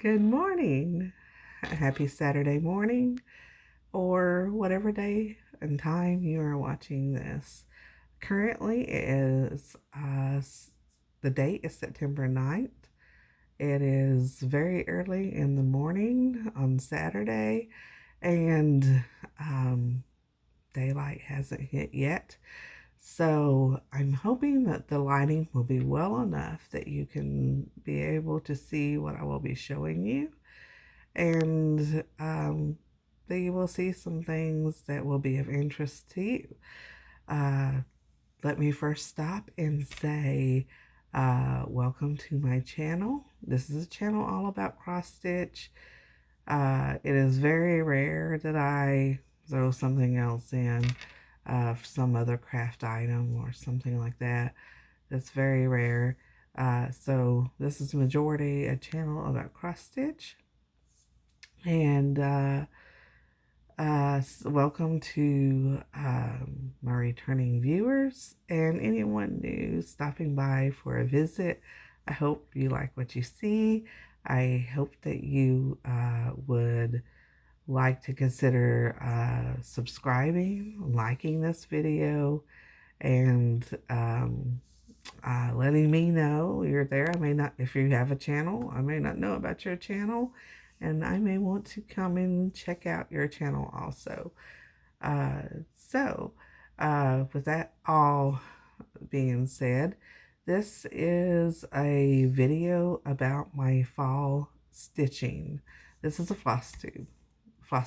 Good morning. Happy Saturday morning, or whatever day and time you are watching this. Currently, the date is September 9th. It is very early in the morning on Saturday, and daylight hasn't hit yet. So I'm hoping that the lighting will be well enough that you can be able to see what I will be showing you, and that you will see some things that will be of interest to you. Uh, Let me first stop and say welcome to my channel. This is a channel all about cross stitch. It is very rare that I throw something else in, some other craft item or something like that. That's very rare. So this is majority a channel about cross stitch. And welcome to my returning viewers and anyone new stopping by for a visit. I hope you like what you see. I hope that you would like to consider subscribing, liking this video, and letting me know you're there. I may not, if you have a channel, I may not know about your channel, and I may want to come and check out your channel also. Uh, so, with that all being said, this is a video about my fall stitching. This is a floss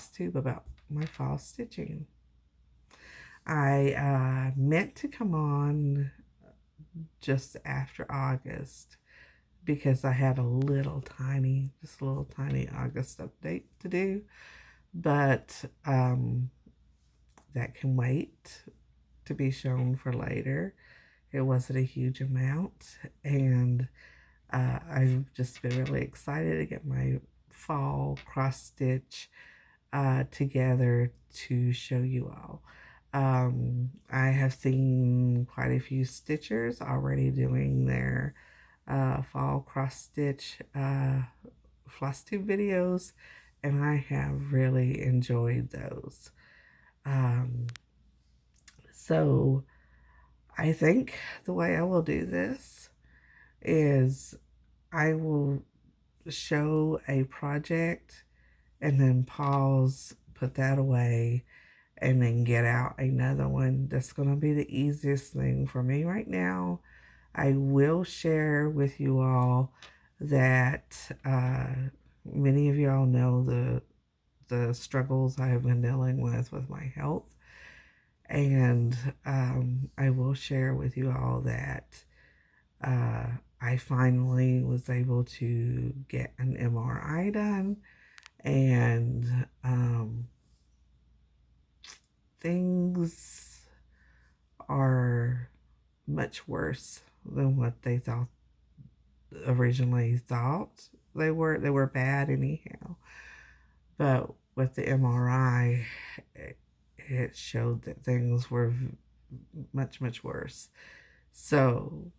tube about my fall stitching. I meant to come on just after August because I had just a little tiny August update to do, but that can wait to be shown for later. It wasn't a huge amount, and I've just been really excited to get my fall cross stitch together to show you all. I have seen quite a few stitchers already doing their fall cross stitch Flosstube videos, and I have really enjoyed those. So I think the way I will do this is I will show a project and then pause, put that away, and then get out another one. That's going to be the easiest thing for me right now. I will share with you all that many of y'all know the struggles I have been dealing with my health, and I will share with you all that I finally was able to get an MRI done, and things are much worse than what they originally thought they were. They were bad anyhow, but with the MRI, it showed that things were much worse. So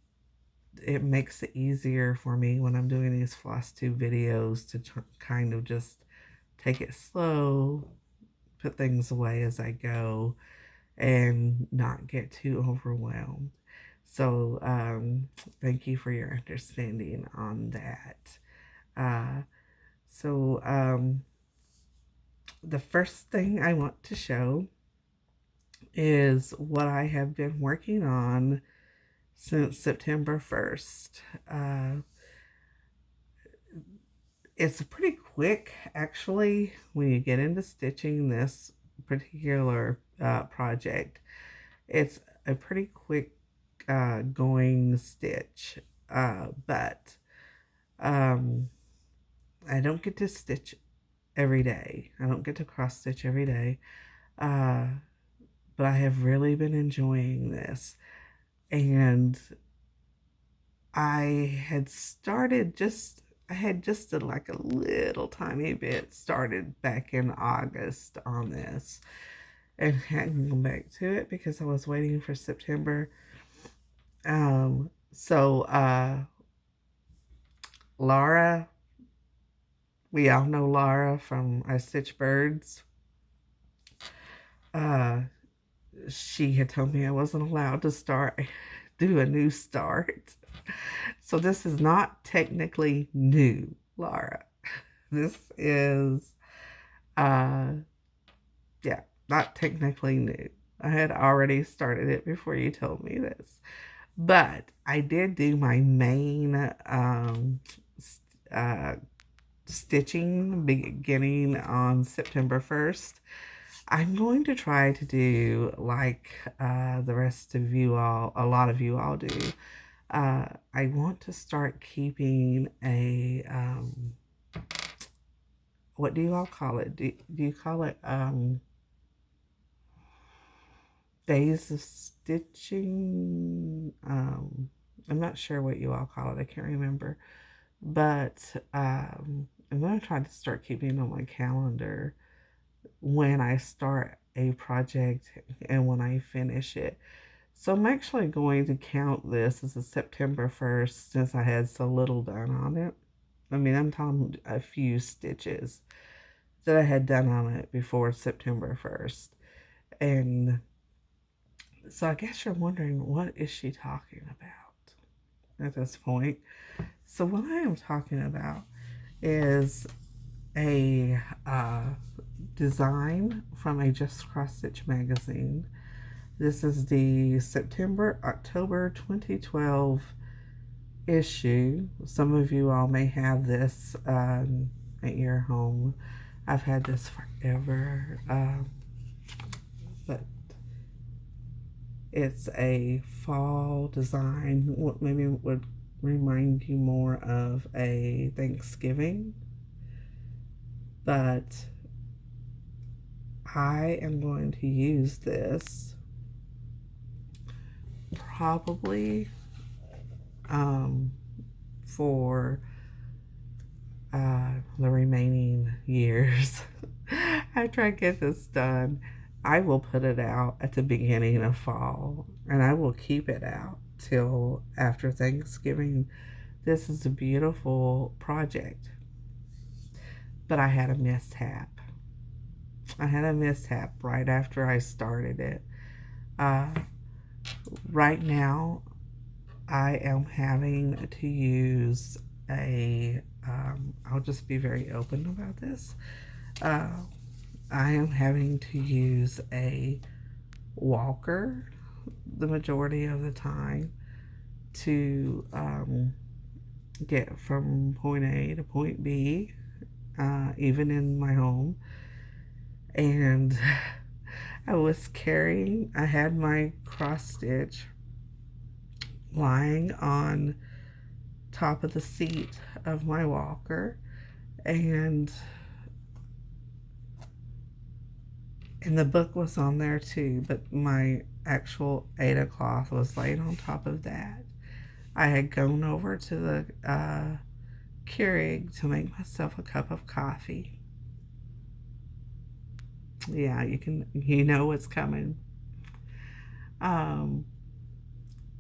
it makes it easier for me when I'm doing these Flosstube videos to kind of just take it slow, put things away as I go, and not get too overwhelmed. So thank you for your understanding on that. Uh, so the first thing I want to show is what I have been working on since September 1st. It's pretty quick, actually, when you get into stitching this particular project. It's a pretty quick going stitch, but I don't get to stitch every day. I don't get to cross stitch every day, but I have really been enjoying this. And I had did like a little tiny bit started back in August on this, and hadn't gone back to it because I was waiting for September. So Laura We all know Laura from I Stitch Birds. Uh, she had told me I wasn't allowed to do a new start. So this is not technically new, Laura. This is, uh, yeah, not technically new. I had already started it before you told me this. But I did do my main uh, stitching beginning on September 1st. I'm going to try to do like the rest of you all, a lot of you all do. I want to start keeping a, what do you all call it? Do you call it days of stitching? I'm not sure what you all call it. I can't remember. But I'm going to try to start keeping on my calendar when I start a project and when I finish it. So I'm actually going to count this as a September 1st since I had so little done on it. I mean, I'm talking a few stitches that I had done on it before September 1st. And so I guess you're wondering, what is she talking about at this point? So what I am talking about is a design from a Just Cross Stitch magazine. This is the October 2012 issue. Some of you all may have this at your home. I've had this forever, but it's a fall design. What maybe would remind you more of a Thanksgiving, but I am going to use this probably for the remaining years. After I get this done, I will put it out at the beginning of fall, and I will keep it out till after Thanksgiving. This is a beautiful project, but I had a mishap. I had a mishap right after I started it. Right now, I am having to use I'll just be very open about this. I am having to use a walker the majority of the time to get from point A to point B, even in my home. And I had my cross stitch lying on top of the seat of my walker, and the book was on there too, but my actual Aida cloth was laying on top of that. I had gone over to the Keurig to make myself a cup of coffee. Yeah, you know what's coming.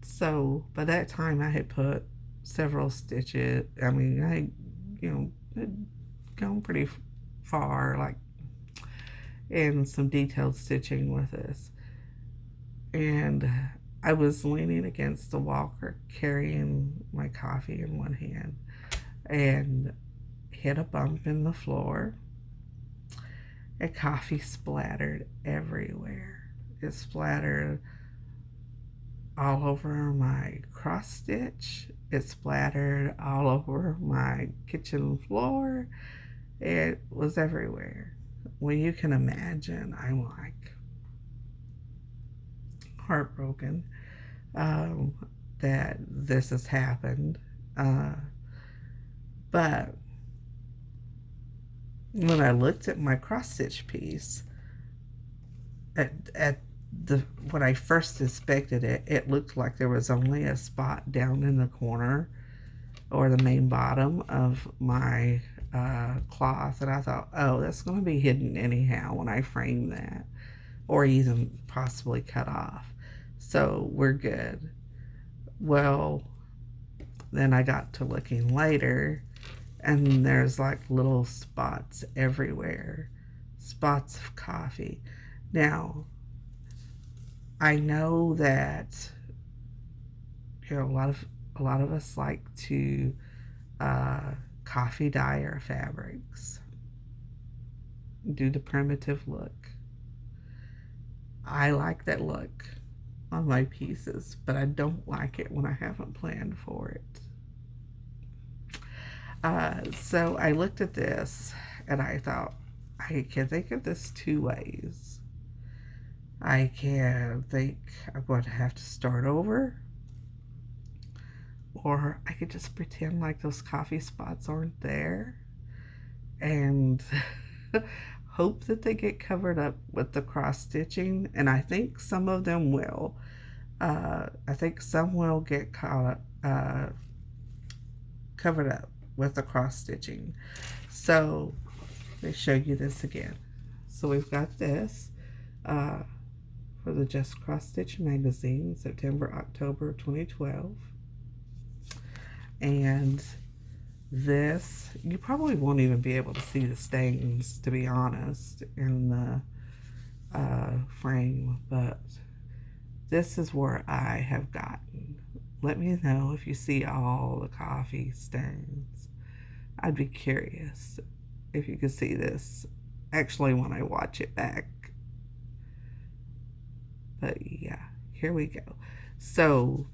So by that time I had put several stitches. I mean, had gone pretty far, like in some detailed stitching with this. And I was leaning against the walker, carrying my coffee in one hand, and hit a bump in the floor. And coffee splattered everywhere. It splattered all over my cross stitch. It splattered all over my kitchen floor. It was everywhere. Well, you can imagine, I'm like heartbroken that this has happened. But when I looked at my cross stitch piece, when I first inspected it, it looked like there was only a spot down in the corner or the main bottom of my cloth, and I thought, oh, that's going to be hidden anyhow when I frame that, or even possibly cut off. So we're good. Well, then I got to looking later, and there's like little spots everywhere, spots of coffee. Now, I know that a lot of us like to uh, coffee dye our fabrics, do the primitive look. I like that look on my pieces, but I don't like it when I haven't planned for it. So I looked at this and I thought, I can think of this two ways. I can think I'm going to have to start over, or I could just pretend like those coffee spots aren't there and hope that they get covered up with the cross stitching. And I think some of them will. I think some will get covered up with the cross stitching. So let me show you this again. So we've got this uh, for the Just Cross Stitch magazine, September, October 2012. And this, you probably won't even be able to see the stains, to be honest, in the frame, but this is where I have gotten. Let me know if you see all the coffee stains. I'd be curious if you could see this actually when I watch it back. But yeah, here we go. So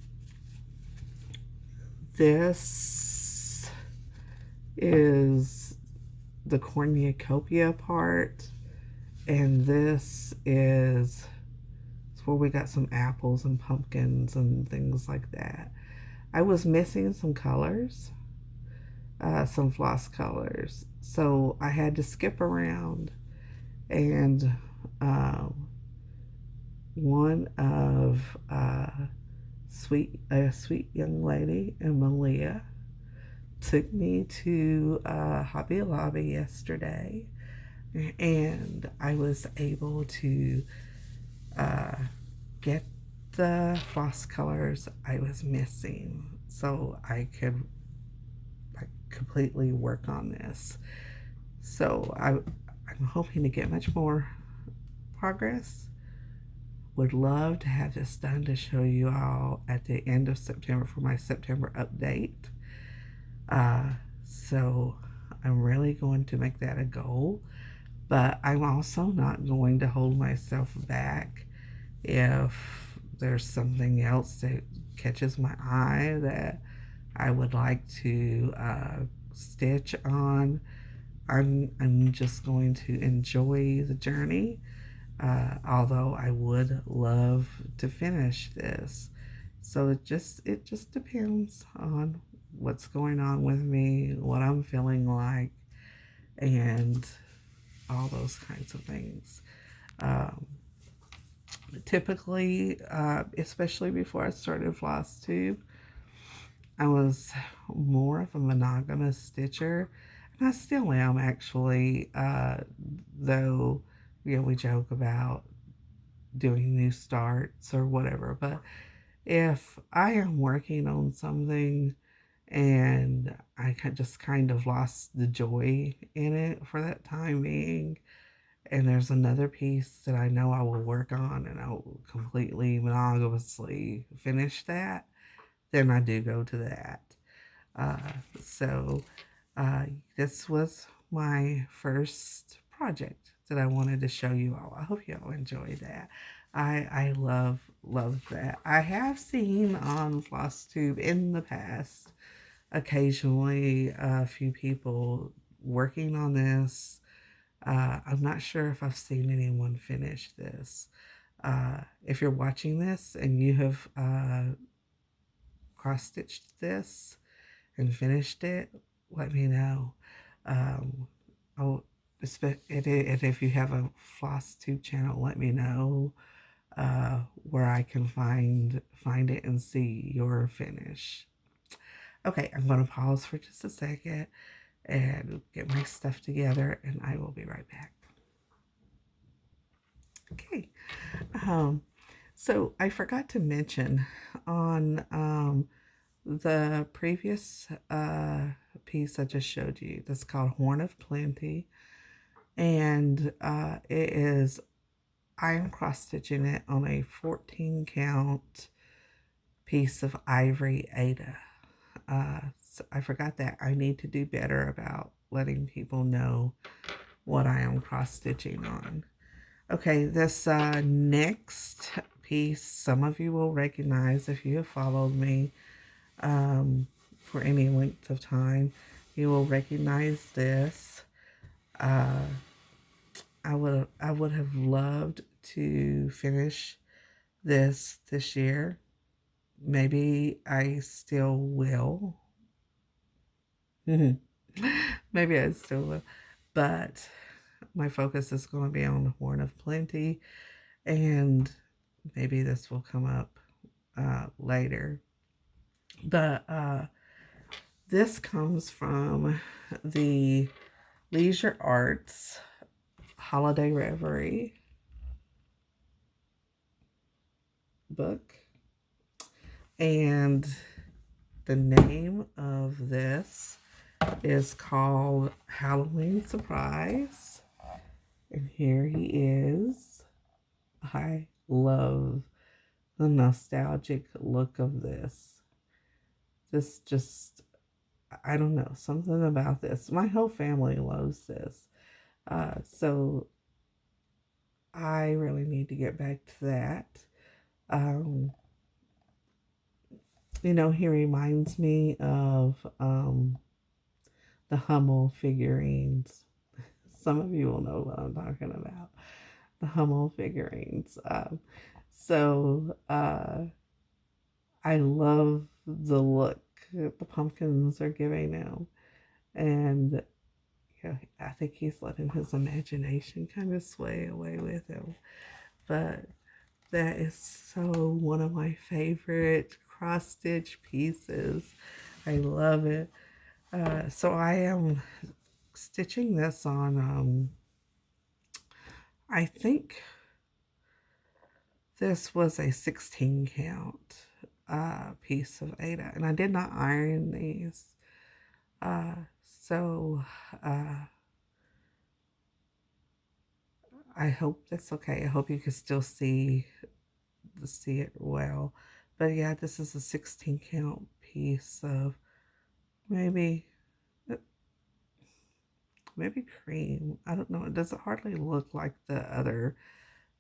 this is the cornucopia part, and this is where we got some apples and pumpkins and things like that. I was missing some colors, some floss colors, so I had to skip around, and one of a sweet young lady, Emilia, took me to Hobby Lobby yesterday, and I was able to get the floss colors I was missing so I could like completely work on this. So I'm hoping to get much more progress. Would love to have this done to show you all at the end of September for my September update. So I'm really going to make that a goal, but I'm also not going to hold myself back if there's something else that catches my eye that I would like to stitch on. I'm just going to enjoy the journey, although I would love to finish this. So it just depends on what's going on with me, what I'm feeling like, and all those kinds of things. Um, Typically, especially before I started Flosstube, I was more of a monogamous stitcher, and I still am actually. Though, we joke about doing new starts or whatever, but if I am working on something and I just kind of lost the joy in it for that time being, and there's another piece that I know I will work on and I'll completely monogamously finish that, then I do go to that. Uh, so uh, this was my first project that I wanted to show you all. I hope you all enjoyed that. I love that. I have seen on Flosstube in the past occasionally a few people working on this. I'm not sure if I've seen anyone finish this. If you're watching this and you have cross-stitched this and finished it, let me know. Um, oh, and if you have a Flosstube channel, let me know where I can find it and see your finish. Okay, I'm going to pause for just a second and get my stuff together, and I will be right back. Okay, so I forgot to mention on the previous piece I just showed you, that's called Horn of Plenty, and it is, I am cross stitching it on a 14 count piece of ivory Ada. So I forgot that. I need to do better about letting people know what I am cross stitching on. Okay, this next piece, some of you will recognize if you have followed me for any length of time. You will recognize this. I would have loved to finish this year. Maybe I still will. Maybe I still will. But my focus is going to be on the Horn of Plenty, and maybe this will come up later. But this comes from the Leisure Arts Holiday Reverie book. And the name of this is called Halloween Surprise. And here he is. I love the nostalgic look of this. This just, I don't know, something about this. My whole family loves this. So I really need to get back to that. You know, he reminds me of the Hummel figurines. Some of you will know what I'm talking about. The Hummel figurines. I love the look the pumpkins are giving him. And yeah, I think he's letting his imagination kind of sway away with him. But that is so one of my favorite cross stitch pieces. I love it. So I am stitching this on, I think this was a 16 count piece of Ada, and I did not iron these. So I hope that's okay. I hope you can still see it well. But yeah, this is a 16 count piece of maybe cream. I don't know. It doesn't hardly look like the other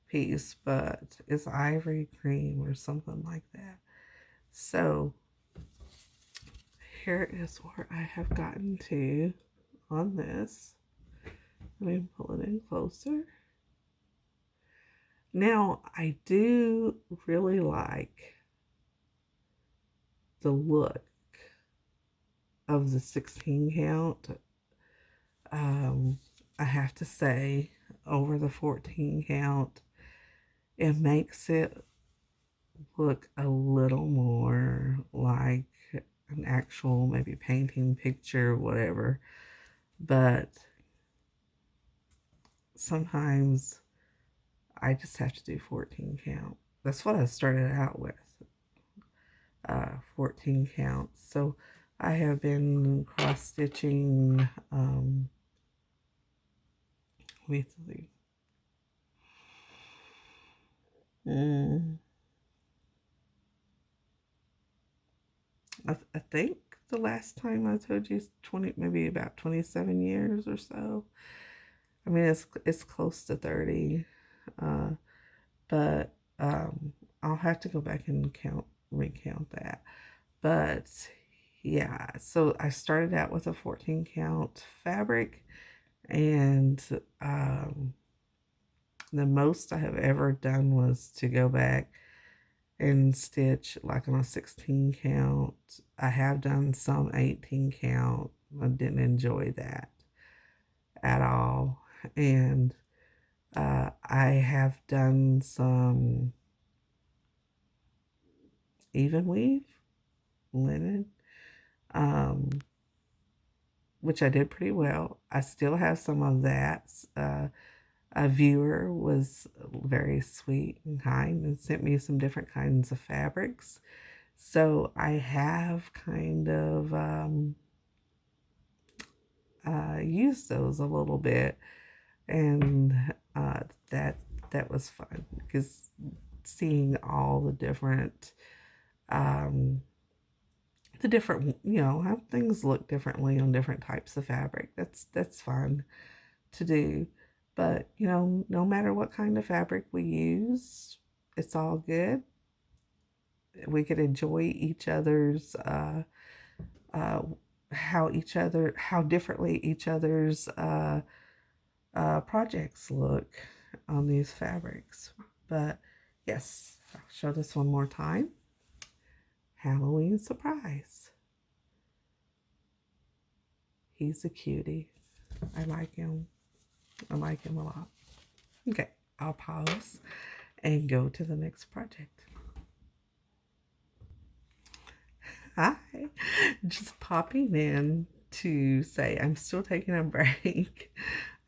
piece, but it's ivory cream or something like that. So here is where I have gotten to on this. Let me pull it in closer. Now, I do really like the look of the 16 count. I have to say, over the 14 count, it makes it look a little more like an actual maybe painting, picture, whatever. But sometimes I just have to do 14 count. That's what I started out with, 14 counts. So I have been cross stitching, let me see. I think the last time I told you is 20, maybe about 27 years or so. I mean, it's close to 30, but I'll have to go back and recount that. But yeah, so I started out with a 14 count fabric, and the most I have ever done was to go back and stitch like on a 16 count. I have done some 18 count. I didn't enjoy that at all. And I have done some even weave linen, which I did pretty well. I still have some of that. A viewer was very sweet and kind and sent me some different kinds of fabrics So I have kind of used those a little bit, and uh, that that was fun because seeing all um, the different, how things look differently on different types of fabric. That's fun to do. But no matter what kind of fabric we use, it's all good. We could enjoy each other's uh, how differently each other's projects look on these fabrics. But yes, I'll show this one more time. Halloween surprise. He's a cutie. I like him. I like him a lot. Okay, I'll pause and go to the next project. Hi, just popping in to say I'm still taking a break.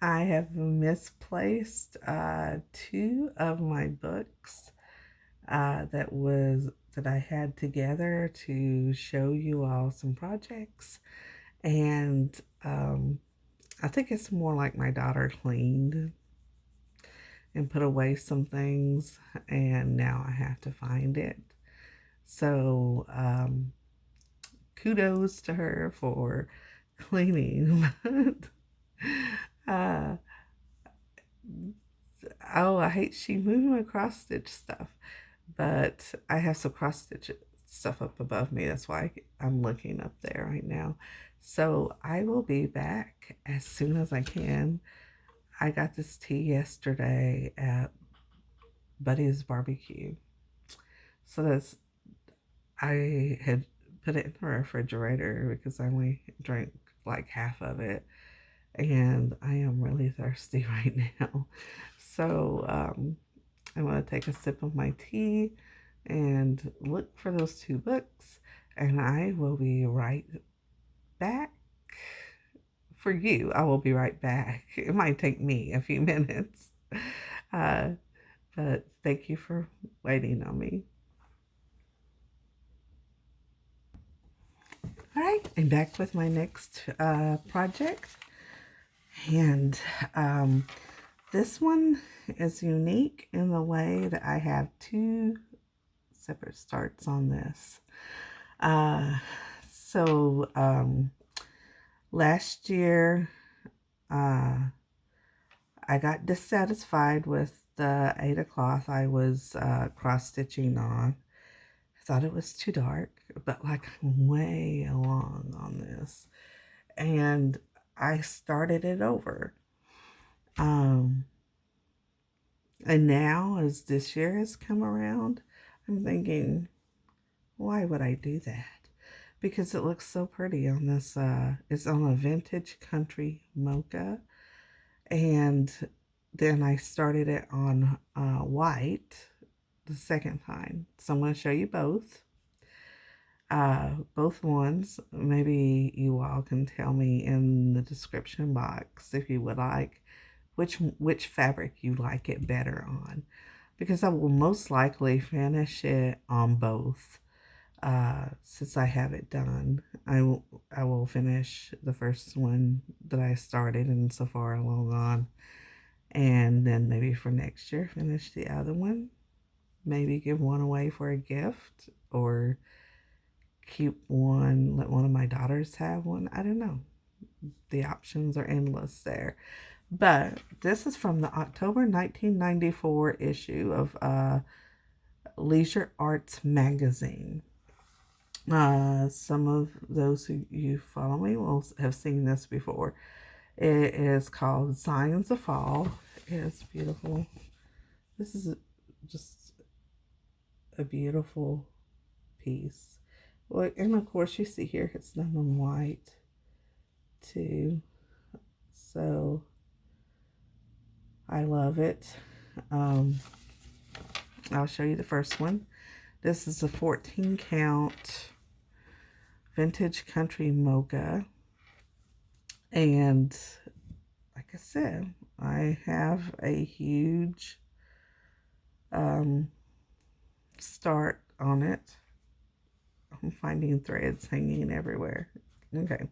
I have misplaced two of my books that I had together to show you all some projects, and I think it's more like my daughter cleaned and put away some things, and now I have to find it. So kudos to her for cleaning. uh, oh, I hate she moved my cross stitch stuff, but I have some cross stitch stuff up above me. That's why I'm looking up there right now. So I will be back as soon as I can. I got this tea yesterday at Buddy's Barbecue. So I had put it in the refrigerator because I only drank like half of it, and I am really thirsty right now. So I'm going to take a sip of my tea and look for those two books, and I will be right back for you. I will be right back. It might take me a few minutes, uh, but thank you for waiting on me. All right, I'm back with my next project, and this one is unique in the way that I have two separate starts on this. Uh, so last year, I got dissatisfied with the 8 o'clock I was cross stitching on. I thought it was too dark, but like I'm way along on this, and I started it over. And now, as this year has come around, I'm thinking, why would I do that? Because it looks so pretty on this. It's on a vintage country mocha, and then I started it on white the second time. So I'm going to show you both. Both ones. Maybe you all can tell me in the description box if you would like which fabric you like it better on, because I will most likely finish it on both. Since I have it done, I will finish the first one that I started and so far along on, and then maybe for next year finish the other one. Maybe give one away for a gift, or keep one, let one of my daughters have one. I don't know. The options are endless there. But this is from the October 1994 issue of Leisure Arts magazine. Some of those who you follow me will have seen this before. It is called Signs of Fall. It's beautiful. This is just a beautiful piece. Well, and of course you see here it's done on white too. So I love it. I'll show you the first one. This is a 14 count vintage country mocha, and like I said, I have a huge start on it. I'm finding threads hanging everywhere. Okay.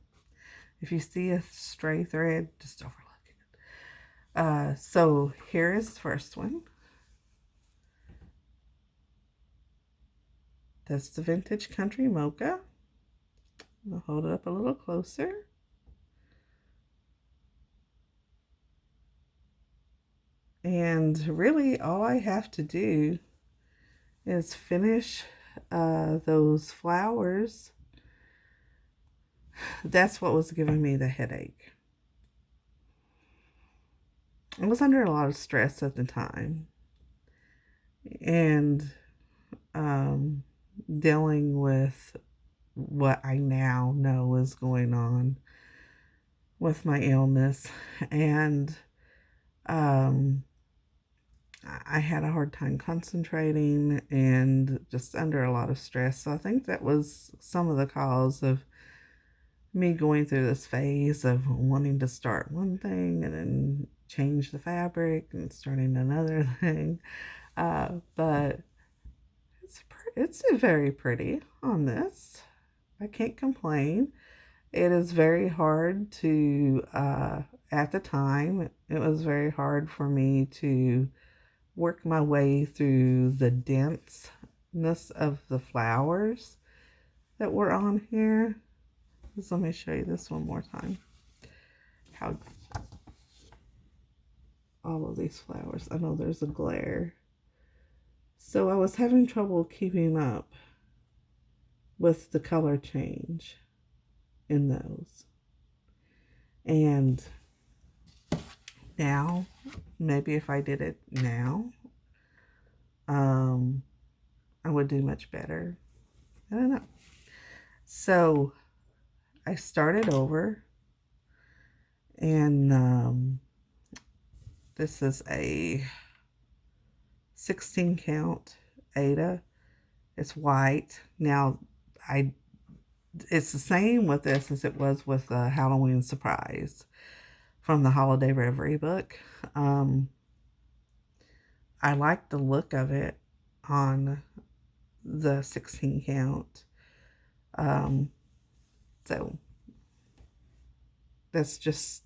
If you see a stray thread, just overlook it. So here is the first one. That's the Vintage Country Mocha. I'll hold it up a little closer. And really all I have to do is finish those flowers. That's what was giving me the headache. I was under a lot of stress at the time. And dealing with what I now know is going on with my illness. And I had a hard time concentrating and just under a lot of stress. So I think that was some of the cause of me going through this phase of wanting to start one thing and then change the fabric and starting another thing. But it's very pretty on this. I can't complain. It is very hard to, at the time, it was very hard for me to work my way through the denseness of the flowers that were on here. Just let me show you this one more time. How all of these flowers, I know there's a glare. So I was having trouble keeping up with the color change in those. And now, maybe if I did it now, I would do much better. I don't know. So I started over, and this is a 16 count Ada. It's white. Now, it's the same with this as it was with the Halloween Surprise from the Holiday Reverie book. I like the look of it on the 16 count. So that's just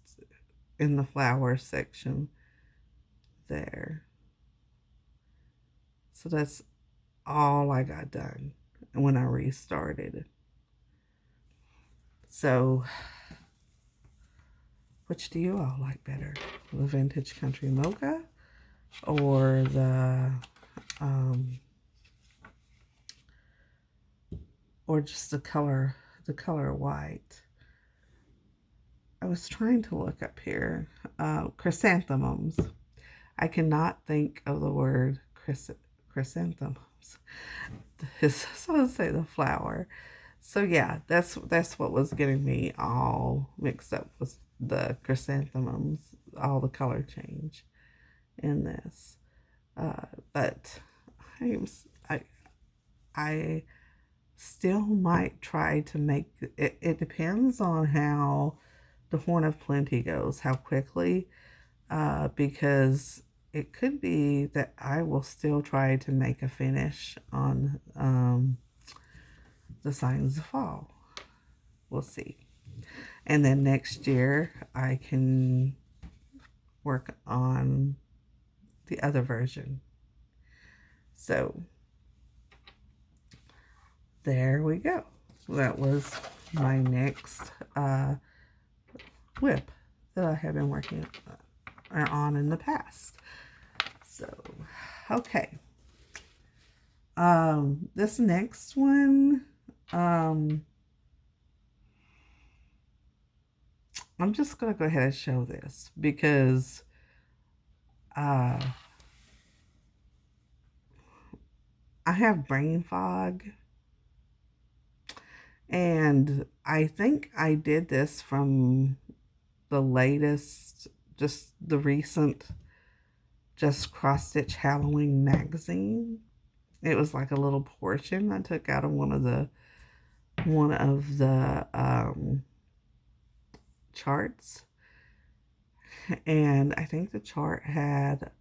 in the flower section there. So that's all I got done when I restarted. So, which do you all like better? The Vintage Country Mocha or or just the color white? I was trying to look up here. Chrysanthemums. I cannot think of the word chrysanthemums. So I'll say the flower. So yeah, that's what was getting me all mixed up with the chrysanthemums, all the color change in this. But I still might try to make it. It depends on how the Horn of Plenty goes, how quickly, because it could be that I will still try to make a finish on the Signs of Fall. We'll see. And then next year I can work on the other version. So there we go. That was my next whip that I have been working on in the past. So, okay. This next one, I'm just going to go ahead and show this because I have brain fog, and I think I did this from the latest, just the recent Just Cross Stitch Halloween magazine. It was like a little portion I took out of one of the charts, and I think the chart had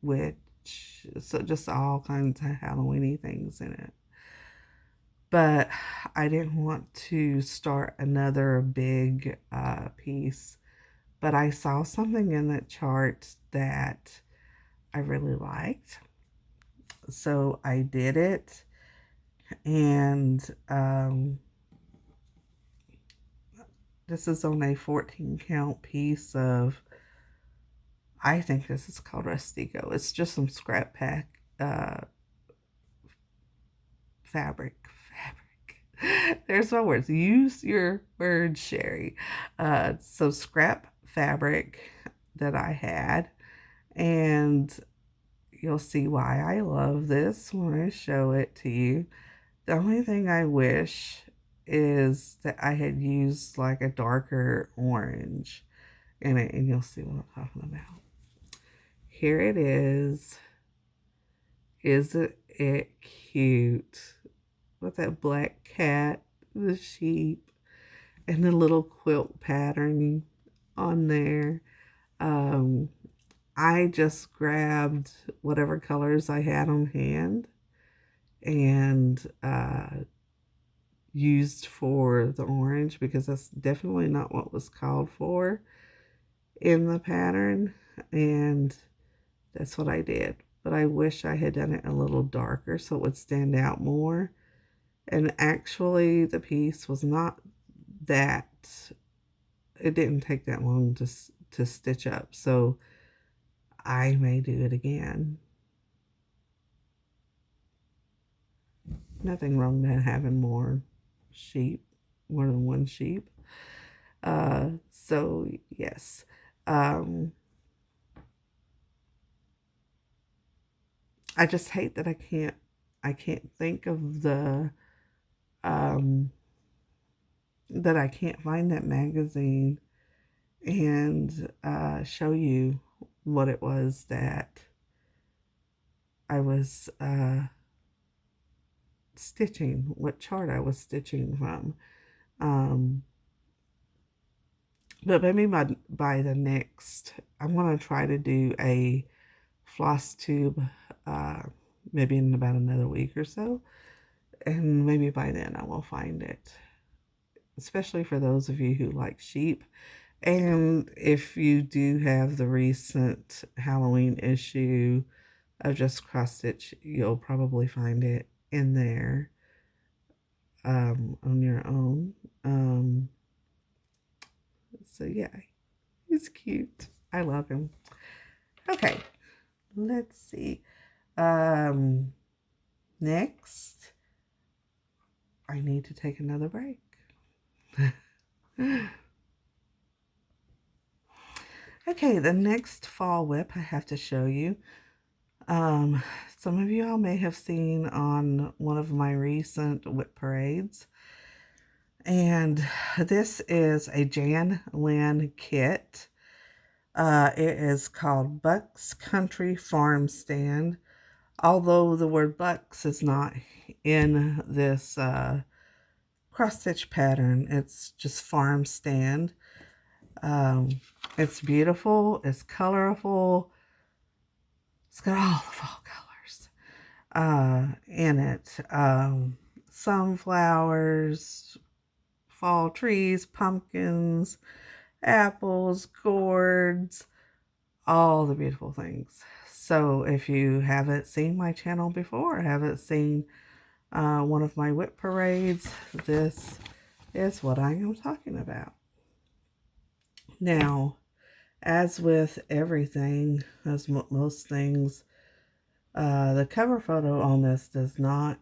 witch, so just all kinds of Halloweeny things in it. but I didn't want to start another big piece. But I saw something in that chart that I really liked. So I did it. And this is on a 14 count piece of, I think this is called Rustico. It's just some scrap pack fabric. There's my words. Use your words, Sherry. So scrap fabric that I had, and you'll see why I love this when I show it to you. The only thing I wish is that I had used like a darker orange in it, and you'll see what I'm talking about. Here it is. Isn't it cute? With that black cat, the sheep, and the little quilt pattern on there. I just grabbed whatever colors I had on hand and used for the orange, because that's definitely not what was called for in the pattern, and that's what I did. But I wish I had done it a little darker so it would stand out more. And actually the piece was not that, it didn't take that long to stitch up, so I may do it again. Nothing wrong with having more than one sheep. So yes. I just hate that I can't think of the that I can't find that magazine and show you what it was that I was stitching, what chart I was stitching from. But maybe by the next, I'm going to try to do a Flosstube maybe in about another week or so. And maybe by then I will find it. Especially for those of you who like sheep. And if you do have the recent Halloween issue of Just Cross Stitch, you'll probably find it in there on your own. So yeah, he's cute. I love him. Okay, let's see. Next, I need to take another break. Okay, the next fall whip I have to show you. Some of you all may have seen on one of my recent whip parades. And this is a Jan Lynn kit. It is called Buck's Country Farm Stand. Although the word Bucks is not in this cross stitch pattern, it's just farm stand. It's beautiful, it's colorful, it's got all the fall colors in it. Sunflowers, fall trees, pumpkins, apples, gourds, all the beautiful things. So if you haven't seen my channel before, haven't seen one of my whip parades, this is what I am talking about. Now, as with everything, as most things, the cover photo on this does not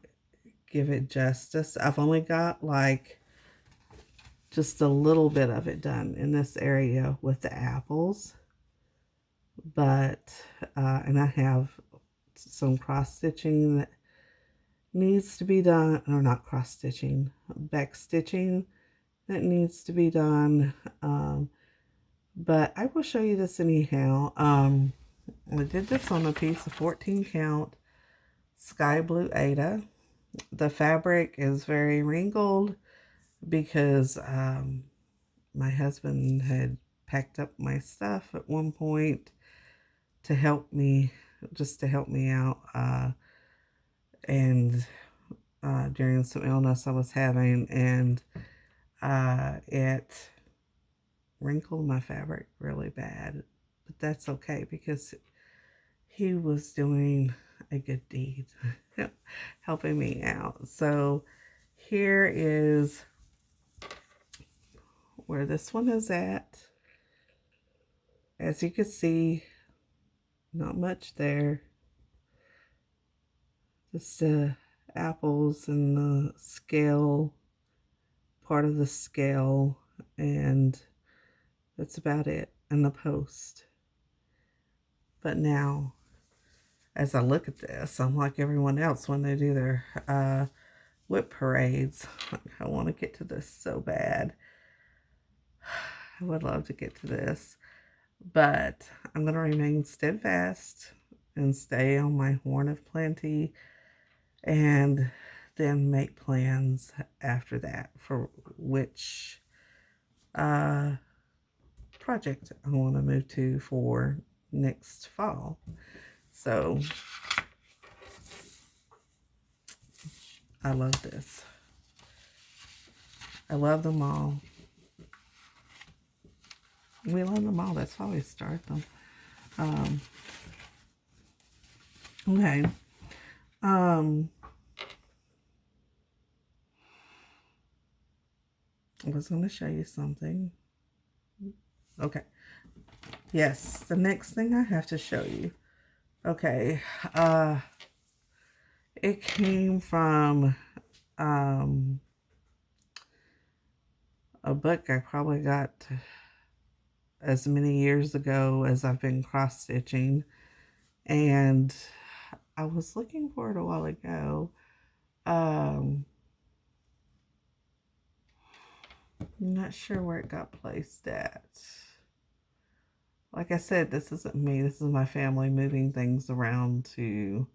give it justice. I've only got like just a little bit of it done in this area with the apples, but and I have some cross stitching that needs to be done, or not cross stitching, back stitching that needs to be done, but I will show you this anyhow. I did this on a piece of 14 count sky blue Aida. The fabric is very wrinkled because my husband had packed up my stuff at one point to help me, just to help me out, and during some illness I was having, and it wrinkled my fabric really bad. But that's okay because he was doing a good deed, helping me out. So here is where this one is at. As you can see, not much there. Just the apples and the scale, part of the scale, and that's about it, and the post. But now, as I look at this, I'm like everyone else when they do their whip parades. I want to get to this so bad. I would love to get to this, but I'm going to remain steadfast and stay on my horn of plenty, and then make plans after that for which project I want to move to for next fall. So I love this. I love them all. We love them all. That's how we start them. Okay. I was going to show you something. Okay. Yes, the next thing I have to show you. Okay. It came from a book I probably got as many years ago as I've been cross-stitching. And I was looking for it a while ago. I'm not sure where it got placed at. Like I said, this isn't me. This is my family moving things around to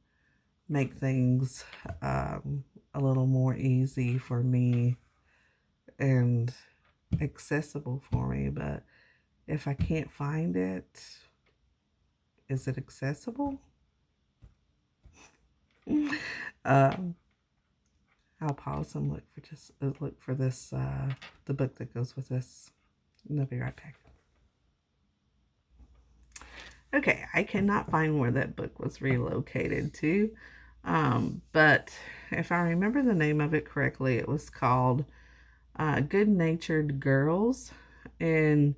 make things a little more easy for me and accessible for me. But if I can't find it, is it accessible? I'll pause and look for this, the book that goes with this, and I'll be right back. Okay, I cannot find where that book was relocated to, but if I remember the name of it correctly, it was called Good Natured Girls, and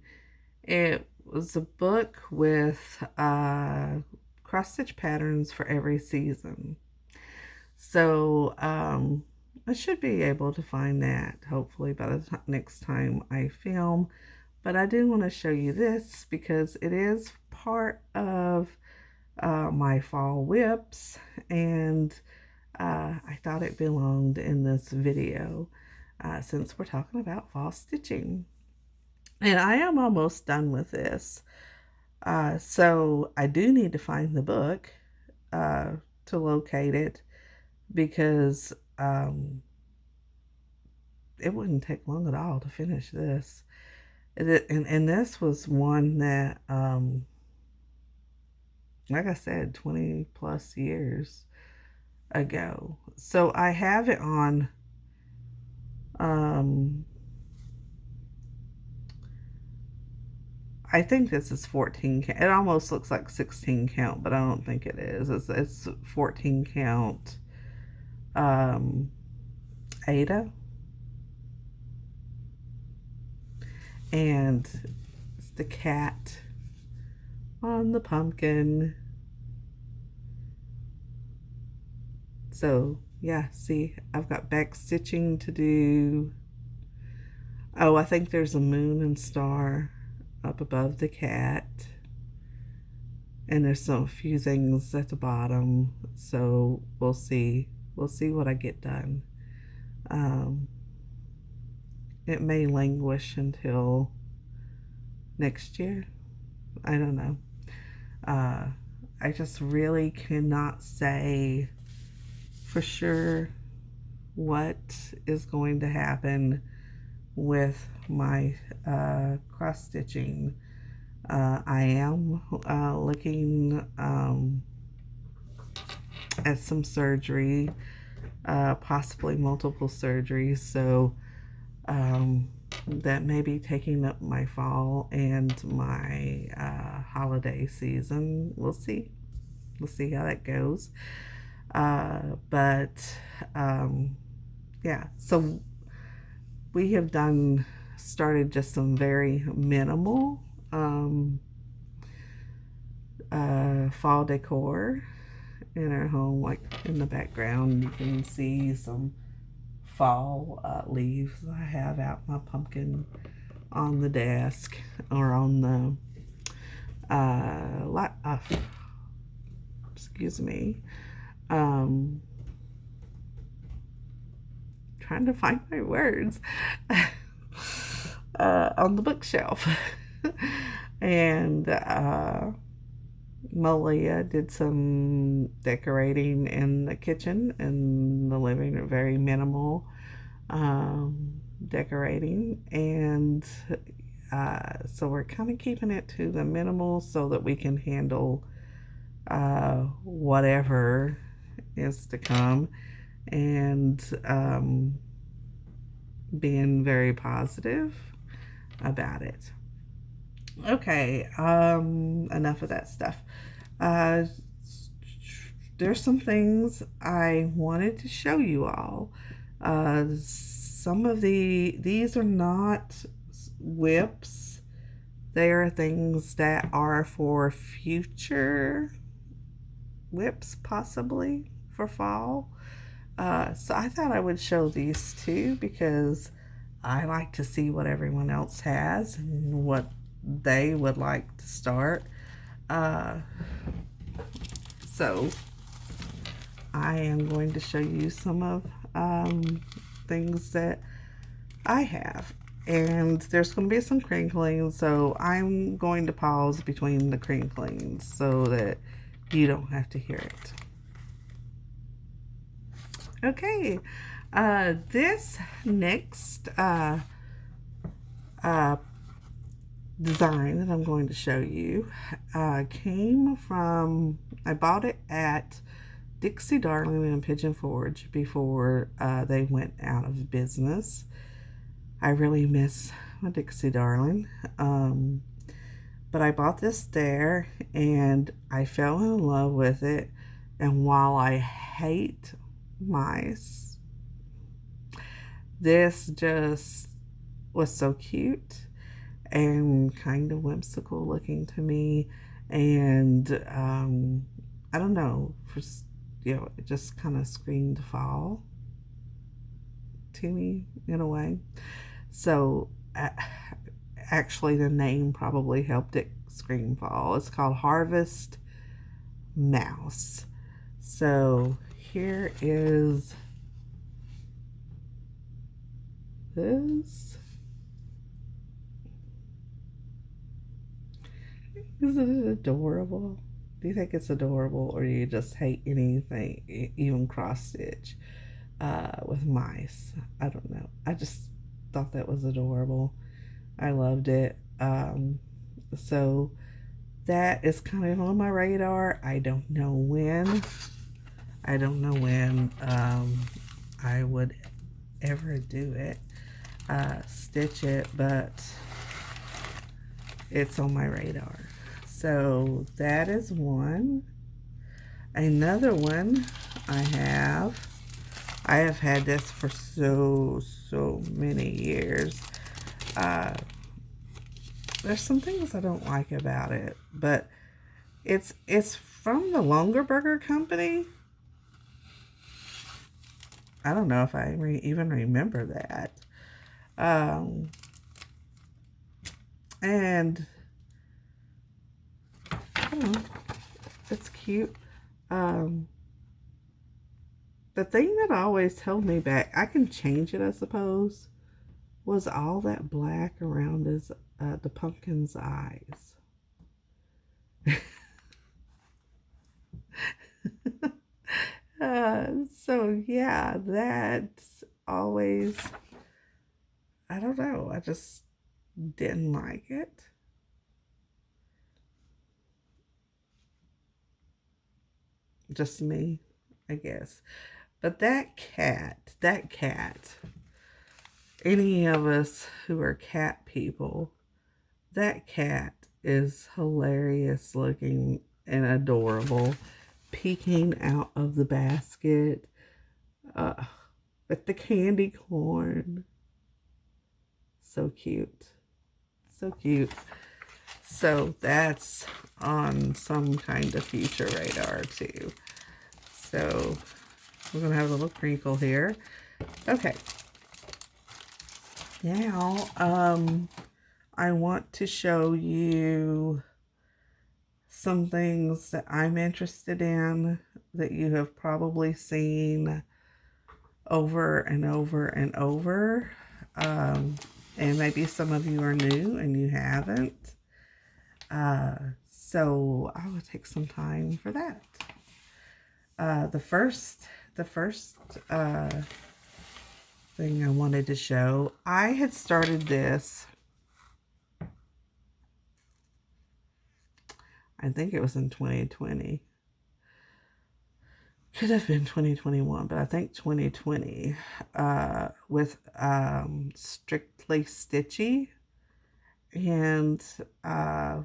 it was a book with cross-stitch patterns for every season. So I should be able to find that hopefully by the next time I film. But I do want to show you this because it is part of my fall whips, and I thought it belonged in this video since we're talking about fall stitching. And I am almost done with this. So I do need to find the book to locate it, because it wouldn't take long at all to finish this. And this was one that, like I said, 20 plus years ago. So I have it on, I think this is 14 count. It almost looks like 16 count, but I don't think it is. It's 14 count Ada. And it's the cat on the pumpkin. So yeah, see, I've got back stitching to do. Oh, I think there's a moon and star up above the cat, and there's a few things at the bottom. So we'll see what I get done. It may languish until next year. I don't know. I just really cannot say for sure what is going to happen with my cross stitching. I am looking at some surgery possibly multiple surgeries. So that may be taking up my fall and my holiday season. We'll see. We'll see how that goes. But yeah, so we have started just some very minimal fall decor in our home. Like in the background, you can see some fall leaves I have out, my pumpkin on the desk or on the excuse me, trying to find my words, on the bookshelf. And Malia did some decorating in the kitchen and the living room, very minimal decorating. And so we're kind of keeping it to the minimal so that we can handle whatever is to come, and being very positive about it. Okay, enough of that stuff. There's some things I wanted to show you all. Some of these are not whips. They are things that are for future whips, possibly for fall. So I thought I would show these too, because I like to see what everyone else has and what they would like to start. So I am going to show you some of things that I have. And there's going to be some crinkling, so I'm going to pause between the crinklings so that you don't have to hear it. Okay, this next design that I'm going to show you came from, I bought it at Dixie Darling and Pigeon Forge before they went out of business. I really miss my Dixie Darling. But I bought this there and I fell in love with it. And while I hate mice, this just was so cute and kind of whimsical looking to me. And I don't know, it just kind of screamed fall to me in a way. So actually the name probably helped it scream fall. It's called Harvest Mouse. So here is this. Isn't it adorable? Do you think it's adorable, or do you just hate anything, even cross stitch with mice? I don't know. I just thought that was adorable. I loved it. So that is kind of on my radar. I don't know when. I would ever do it, stitch it, but it's on my radar. So that is one. Another one I have had this for so many years. There's some things I don't like about it, but it's from the Longaberger Company. I don't know if I even remember that. And I don't know, it's cute. The thing that always held me back, I can change it, I suppose, was all that black around the pumpkin's eyes. So yeah, that's always, I don't know, I just didn't like it. Just me, I guess. But that cat, any of us who are cat people, that cat is hilarious looking and adorable, peeking out of the basket uh, with the candy corn. So cute. So cute. So that's on some kind of future radar too. So we're going to have a little crinkle here. Okay. Now, I want to show you some things that I'm interested in that you have probably seen over and over and over. And maybe some of you are new and you haven't. So I will take some time for that. The first thing I wanted to show, I had started this, I think it was in 2020. Could have been 2021, but I think 2020, with Strictly Stitchy. And I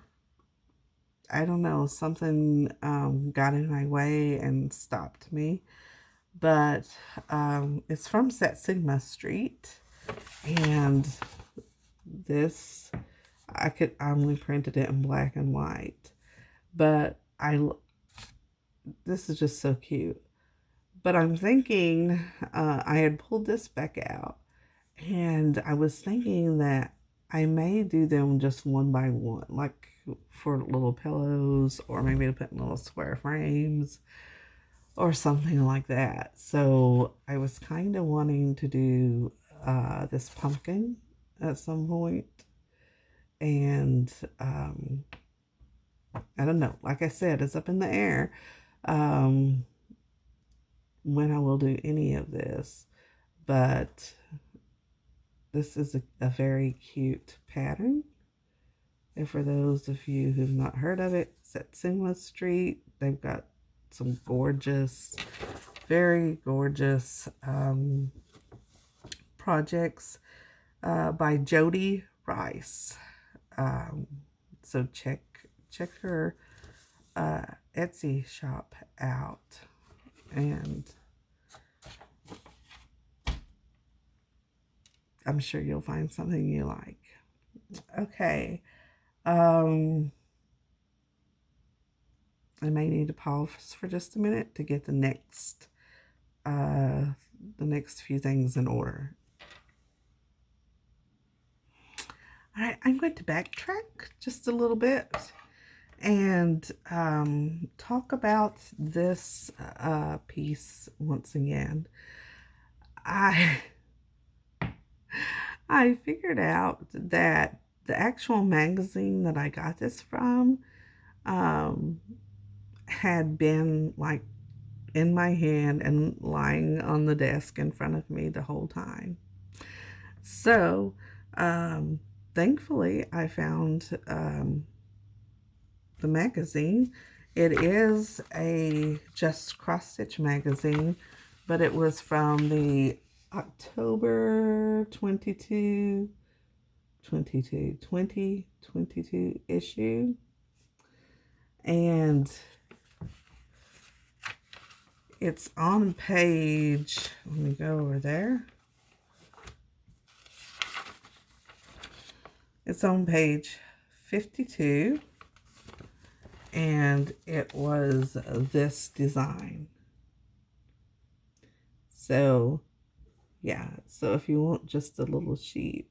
don't know, something got in my way and stopped me. But it's from Set Sigma Street. And this, I only printed it in black and white. But this is just so cute. But I'm thinking, I had pulled this back out, and I was thinking that I may do them just one by one, like for little pillows, or maybe to put in little square frames or something like that. So I was kind of wanting to do this pumpkin at some point. And I don't know, like I said, it's up in the air when I will do any of this, but this is a very cute pattern. And for those of you who've not heard of it, it's at Sigma Street. They've got some gorgeous, very gorgeous projects by Jody Rice. So check her Etsy shop out, and I'm sure you'll find something you like. Okay. I may need to pause for just a minute to get the next few things in order. All right, I'm going to backtrack just a little bit and talk about this piece once again. I figured out that the actual magazine that I got this from had been like in my hand and lying on the desk in front of me the whole time. So thankfully I found the magazine. It is a Just Cross Stitch magazine, but it was from the October 2022 issue. And it's on page, let me go over there. It's on page 52, and it was this design. So yeah, so if you want just a little sheet,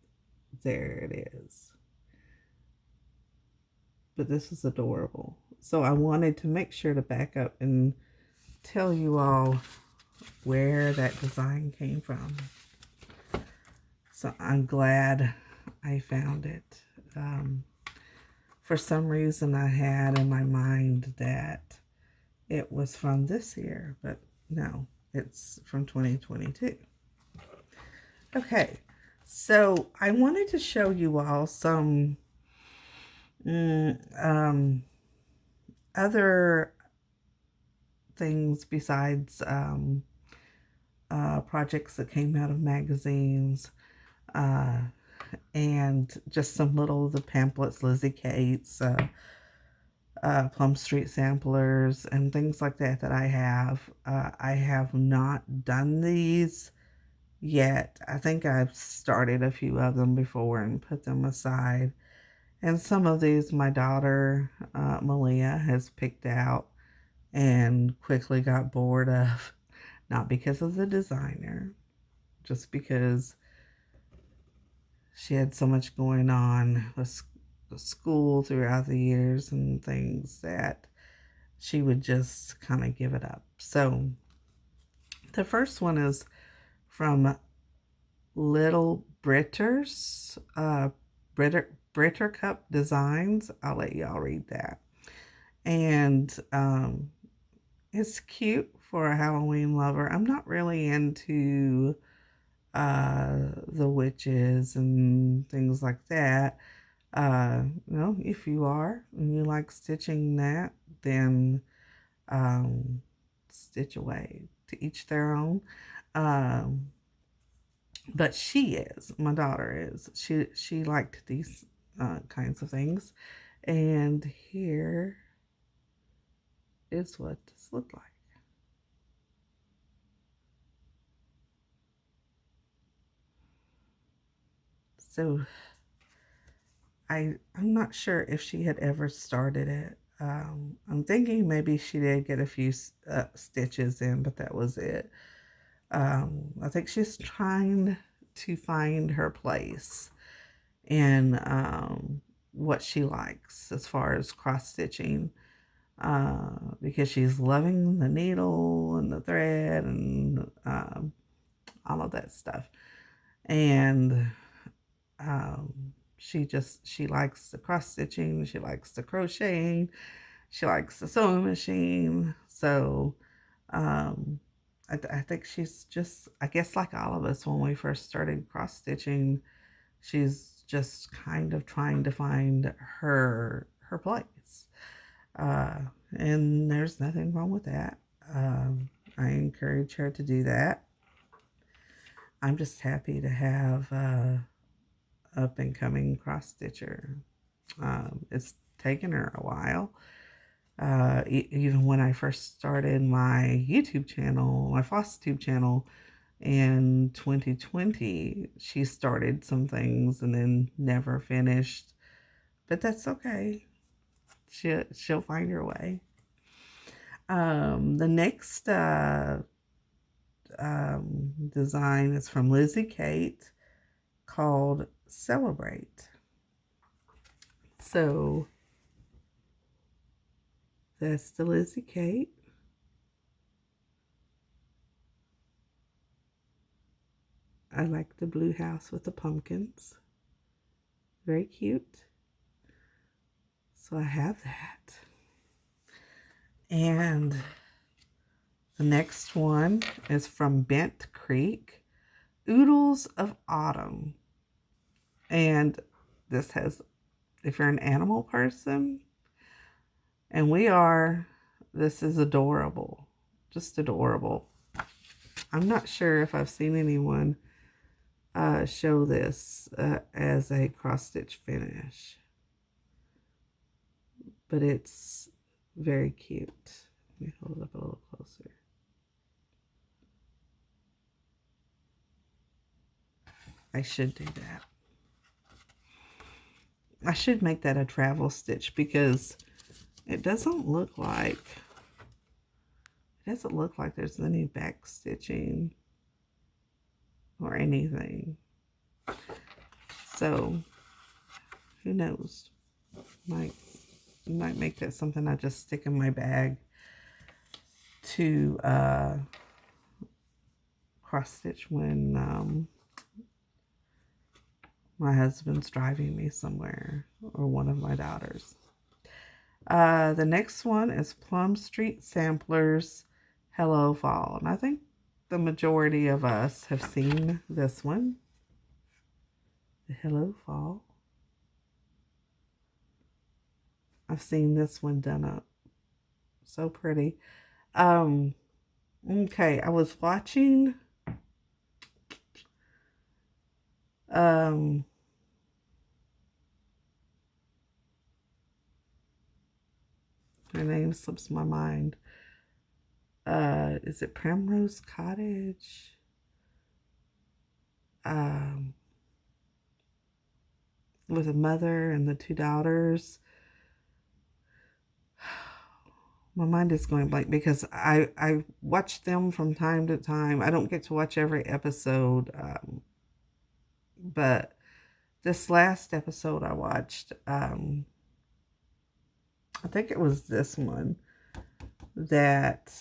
there it is. But this is adorable. So I wanted to make sure to back up and tell you all where that design came from. So I'm glad I found it. For some reason I had in my mind that it was from this year, but no, it's from 2022. Okay, so I wanted to show you all some other things besides projects that came out of magazines, uh, and just some little of the pamphlets, Lizzie Kate's, Plum Street samplers, and things like that that I have. I have not done these yet. I think I've started a few of them before and put them aside. And some of these my daughter, Malia, has picked out and quickly got bored of. Not because of the designer, just because she had so much going on with school throughout the years and things that she would just kind of give it up. So the first one is from Little Britters, Britter Cup Designs. I'll let y'all read that. And it's cute for a Halloween lover. I'm not really into the witches and things like that. If you are and you like stitching that, then stitch away. To each their own. Um, but my daughter is. She liked these kinds of things, and here is what this looked like. So I'm not sure if she had ever started it. I'm thinking maybe she did get a few stitches in, but that was it. I think she's trying to find her place in what she likes as far as cross stitching, because she's loving the needle and the thread and all of that stuff. And she likes the cross stitching, she likes the crocheting, she likes the sewing machine. So I think she's just, I guess like all of us when we first started cross stitching, she's just kind of trying to find her place. Uh, and there's nothing wrong with that. I encourage her to do that. I'm just happy to have up and coming cross stitcher. It's taken her a while. Even when I first started my YouTube channel, my Flosstube channel in 2020, she started some things and then never finished. But that's okay. She'll find her way. The next design is from Lizzie Kate, called Celebrate. So that's the Lizzie Kate. I like the blue house with the pumpkins. Very cute. So I have that. And the next one is from Bent Creek, Oodles of Autumn. And this has, if you're an animal person, and we are, this is adorable. Just adorable. I'm not sure if I've seen anyone show this as a cross stitch finish, but it's very cute. Let me hold it up a little closer. I should do that. I should make that a travel stitch because it doesn't look like there's any back stitching or anything. So who knows? Might make that something I just stick in my bag to cross stitch when my husband's driving me somewhere, or one of my daughters. The next one is Plum Street Samplers, Hello Fall. And I think the majority of us have seen this one. The Hello Fall. I've seen this one done up. So pretty. Okay, I was watching Um, her name slips my mind. Is it Primrose Cottage? Um, with a mother and the two daughters. My mind is going blank because I watch them from time to time. I don't get to watch every episode, but this last episode I watched, I think it was this one that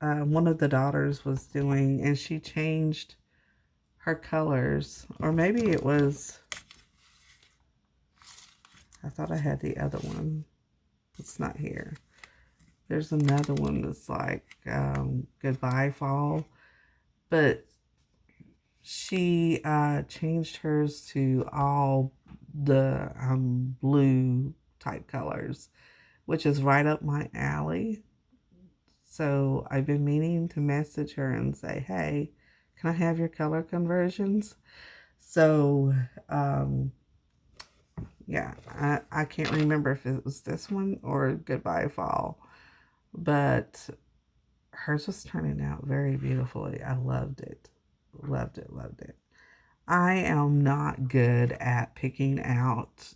one of the daughters was doing, and she changed her colors, or maybe it was. I thought I had the other one. It's not here. There's another one that's like Goodbye Fall, but she changed hers to all the blue type colors, which is right up my alley. So I've been meaning to message her and say, hey, can I have your color conversions? So, yeah, I can't remember if it was this one or Goodbye Fall, but hers was turning out very beautifully. I loved it. Loved it, loved it. I am not good at picking out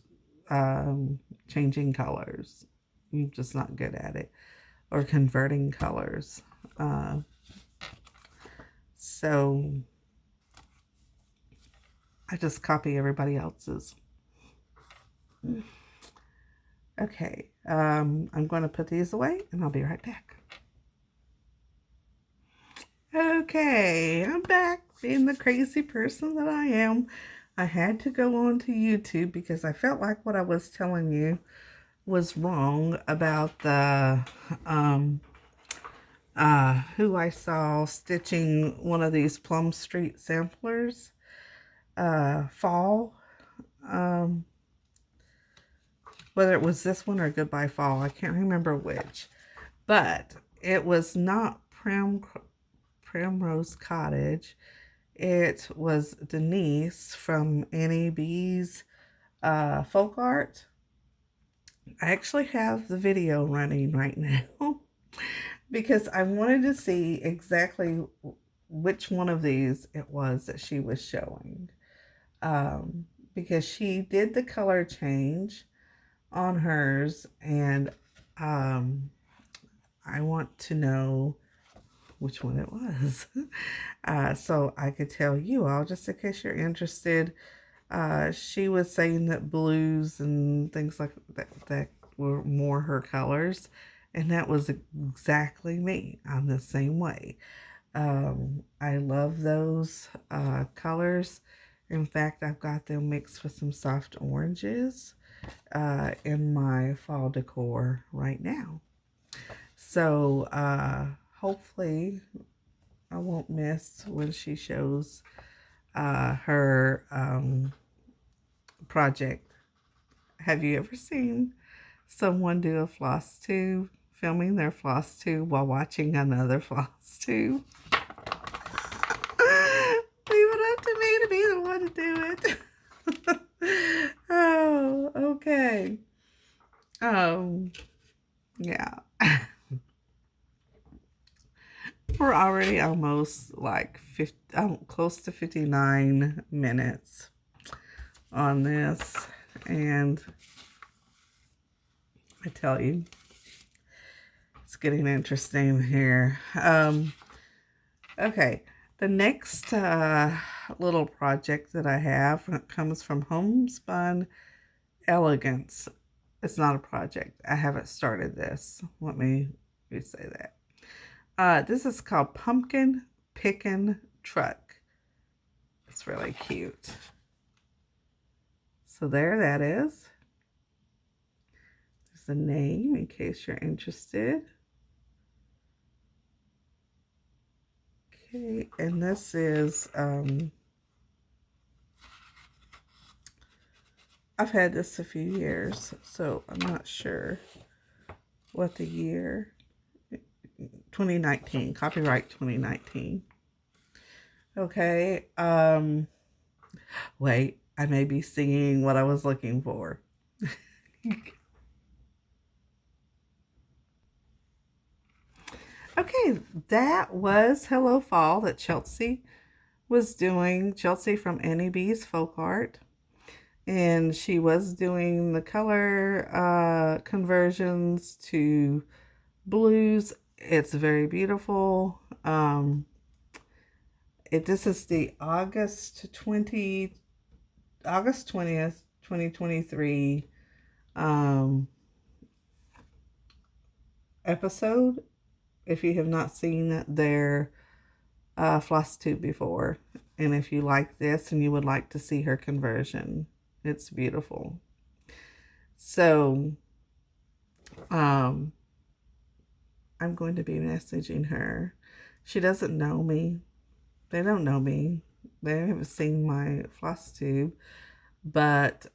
changing colors. I'm just not good at it. Or converting colors. So I just copy everybody else's. Okay, I'm going to put these away and I'll be right back. Okay, I'm back being the crazy person that I am. I had to go on to YouTube because I felt like what I was telling you was wrong about the who I saw stitching one of these Plum Street samplers. Fall. Whether it was this one or Goodbye Fall, I can't remember which. But it was not Primrose Cottage. It was Denise from Annie B's Folk Art. I actually have the video running right now because I wanted to see exactly which one of these it was that she was showing. Because she did the color change on hers, and I want to know which one it was. So I could tell you all, just in case you're interested. She was saying that blues and things like that were more her colors, and that was exactly me. I'm the same way. I love those colors. In fact, I've got them mixed with some soft oranges in my fall decor right now. So hopefully I won't miss when she shows her project. Have you ever seen someone do a floss tube, filming their floss tube while watching another floss tube? Leave it up to me to be the one to do it. Oh, okay. Yeah. We're already almost like 50, close to 59 minutes on this. And I tell you, it's getting interesting here. Okay, the next little project that I have comes from Homespun Elegance. It's not a project. I haven't started this. Let me say that. This is called Pumpkin Pickin' Truck. It's really cute. So there that is. There's the name in case you're interested. Okay, and this is, I've had this a few years, so I'm not sure what the year. 2019, copyright 2019. Okay, Wait, I may be seeing what I was looking for. Okay, that was Hello Fall that Chelsea was doing. Chelsea from Annie B's Folk Art. And she was doing the color conversions to blues. It's very beautiful. This is the August 20th, 2023 episode. If you have not seen their Flosstube before, and if you like this and you would like to see her conversion, it's beautiful. So I'm going to be messaging her. She doesn't know me. They don't know me. They haven't seen my Flosstube. But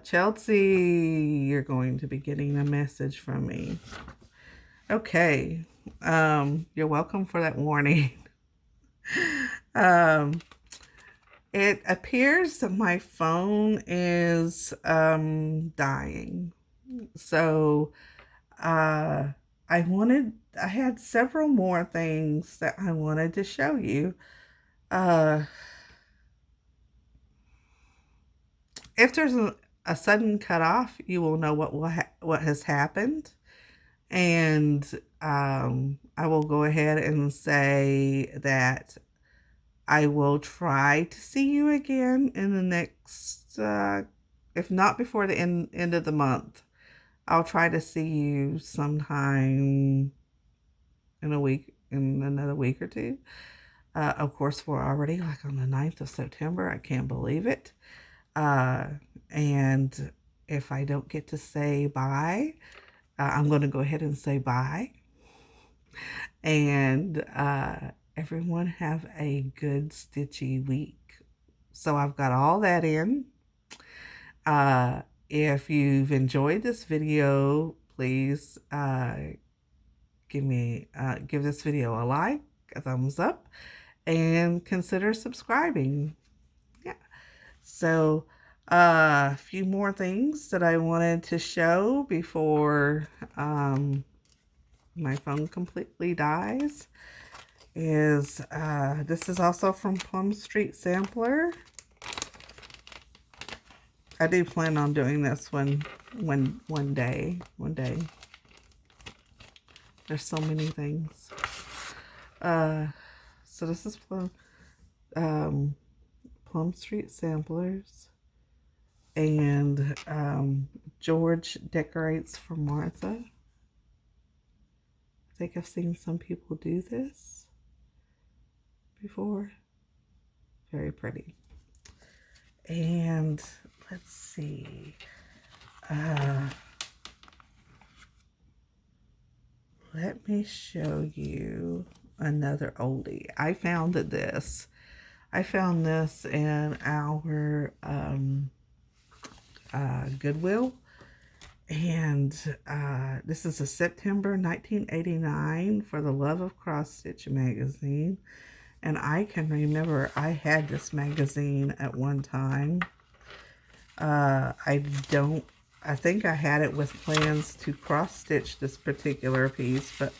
Chelsea, you're going to be getting a message from me. Okay. You're welcome for that warning. It appears that my phone is dying. So I had several more things that I wanted to show you. If there's a sudden cutoff, you will know what has happened. And I will go ahead and say that I will try to see you again in the next, if not before the end of the month, I'll try to see you sometime in another week or two. Of course, we're already like on the 9th of September. I can't believe it. And if I don't get to say bye, I'm going to go ahead and say bye. And everyone have a good stitchy week. So I've got all that in. If you've enjoyed this video, please give this video a like, a thumbs up, and consider subscribing. Yeah. So a few more things that I wanted to show before my phone completely dies is this is also from Plum Street Sampler. I do plan on doing this one day. There's so many things. So this is Plum Street Samplers, and George Decorates for Martha. I think I've seen some people do this before. Very pretty. And let's see. Let me show you another oldie. I found this in our Goodwill. And this is a September 1989 For the Love of Cross Stitch magazine. And I can remember I had this magazine at one time. I think I had it with plans to cross stitch this particular piece, but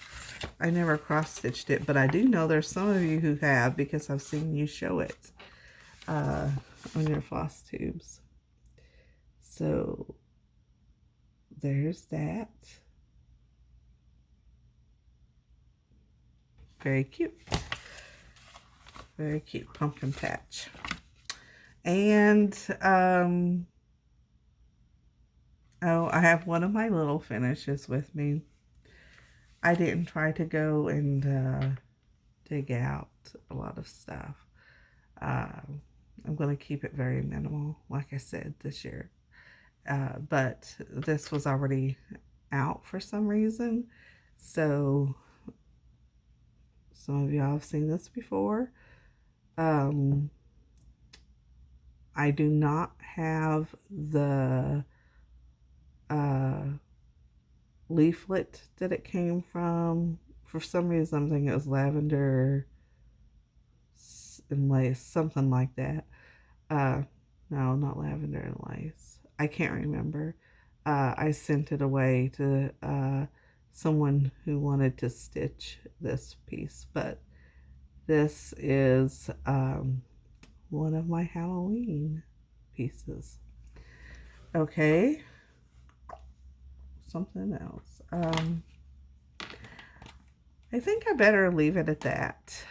I never cross stitched it. But I do know there's some of you who have, because I've seen you show it on your Flosstubes. So there's that. Very cute. Very cute pumpkin patch. And oh, I have one of my little finishes with me. I didn't try to go and dig out a lot of stuff. I'm going to keep it very minimal, like I said, this year. But this was already out for some reason. So some of y'all have seen this before. I do not have the leaflet that it came from. For some reason, I'm thinking it was lavender and lace, something like that. No, not lavender and lace. I can't remember. I sent it away to someone who wanted to stitch this piece, but this is one of my Halloween pieces. Okay, something else. I think I better leave it at that.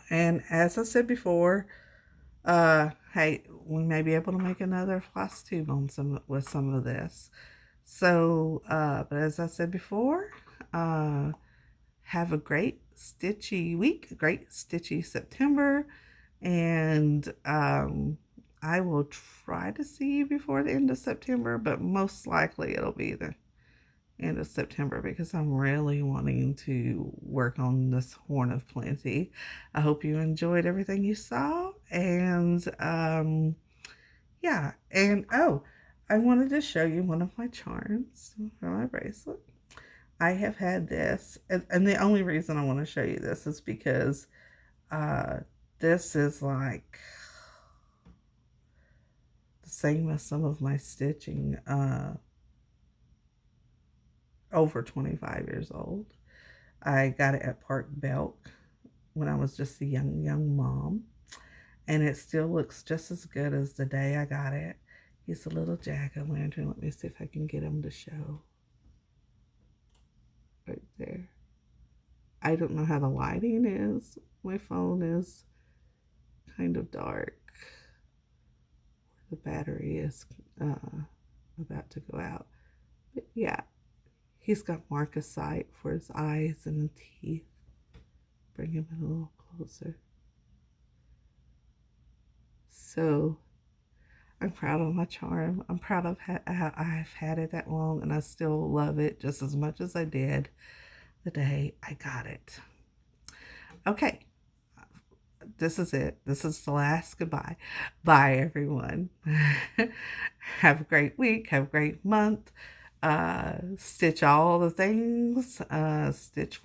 And as I said before, hey, we may be able to make another Flosstube on with some of this. So, but as I said before, have a great stitchy week, a great stitchy September, and I will try to see you before the end of September, but most likely it'll be the end of September because I'm really wanting to work on this Horn of Plenty. I hope you enjoyed everything you saw, and yeah, and oh, I wanted to show you one of my charms for my bracelet. I have had this, and the only reason I want to show you this is because this is like the same as some of my stitching, over 25 years old. I got it at Park Belk when I was just a young mom, and it still looks just as good as the day I got it. He's a little jack-o'-lantern. Let me see if I can get him to show. Right there. I don't know how the lighting is. My phone is kind of dark. The battery is about to go out. But yeah, he's got marcasite for his eyes and teeth. Bring him in a little closer. So I'm proud of my charm. I'm proud of how I've had it that long, and I still love it just as much as I did the day I got it. Okay, this is it. This is the last goodbye. Bye, everyone. Have a great week. Have a great month. Stitch all the things. Stitch